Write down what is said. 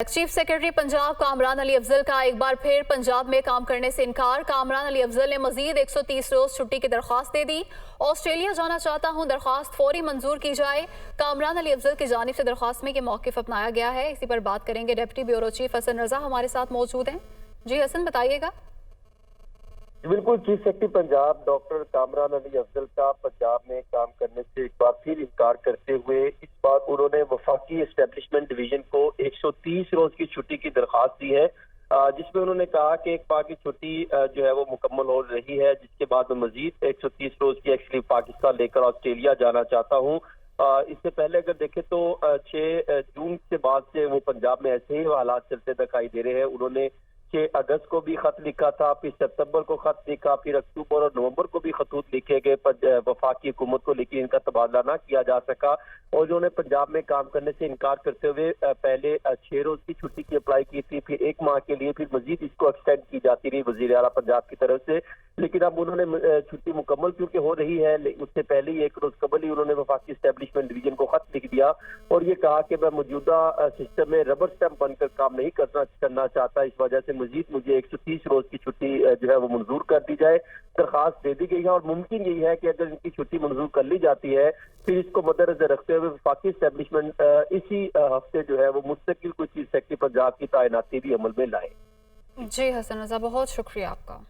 Chief secretary Punjab Kamran Ali Afzal का एक बार फिर पंजाब में काम करने से इनकार। कामरान अली अफजल ने मजीद 130 रोज छुट्टी की दरख्वास्त दे दी। ऑस्ट्रेलिया जाना चाहता हूं, दरख्वास्त फौरी मंजूर की जाए। कामरान अली अफजल की जानिब से दरख्वास्त में मौक़िफ़ अपनाया गया है। इसी पर बात करेंगे। Deputy bureau chief Hasan Raza हमारे साथ मौजूद हैं। जी हसन, बताइएगा। बिल्कुल, chief secretary Punjab doctor Kamran Ali Afzal का पंजाब में काम करने से एक बार फिर इनकार करते हुए इस बार उन्होंने वफाकी एस्टेब्लिशमेंट डिवीजन को 130 रोज की छुट्टी की दरख्वास्त दी है, जिसमें उन्होंने कहा कि एक बार की छुट्टी जो है वो मुकम्मल हो रही है, जिसके बाद मैं मजीद 130 रोज की एक्चुअली पाकिस्तान लेकर ऑस्ट्रेलिया जाना चाहता हूँ। इससे पहले अगर देखें तो 6 जून के बाद से वो पंजाब में ऐसे ही हालात चलते दिखाई दे रहे हैं। उन्होंने 6 अगस्त को भी खत लिखा था, फिर सितंबर को खत लिखा, फिर अक्टूबर और नवंबर को भी खतूत लिखे गए वफाकी हुकूमत को, लेकिन इनका तबादला ना किया जा सका और उन्होंने पंजाब में काम करने से इनकार करते हुए पहले 6 रोज की छुट्टी की अप्लाई की थी, फिर 1 माह के लिए, फिर मजीद इसको एक्सटेंड की जाती रही वजीर आला पंजाब की तरफ से। लेकिन अब उन्होंने छुट्टी मुकम्मल क्योंकि हो रही है, उससे पहले ही 1 रोज कबल ही उन्होंने वफाकी एस्टेब्लिशमेंट डिवीजन को खत लिख दिया और ये कहा कि मैं मौजूदा सिस्टम में रबर स्टैंप बनकर काम नहीं करना चाहता। इस वजह से मजीद मुझे 130 रोज की छुट्टी जो है वो मंजूर कर दी जाए। दरखास्त दे दी गई है और मुमकिन यही है कि अगर इनकी छुट्टी मंजूर कर ली जाती है फिर इसको मद्देनजर रखते हुए वफाकी एस्टेब्लिशमेंट इसी हफ्ते जो है वो मुस्तकिल कोई चीफ सेक्रेटरी पंजाब की तैनाती भी अमल में लाए। जी हसन रजा, बहुत शुक्रिया आपका।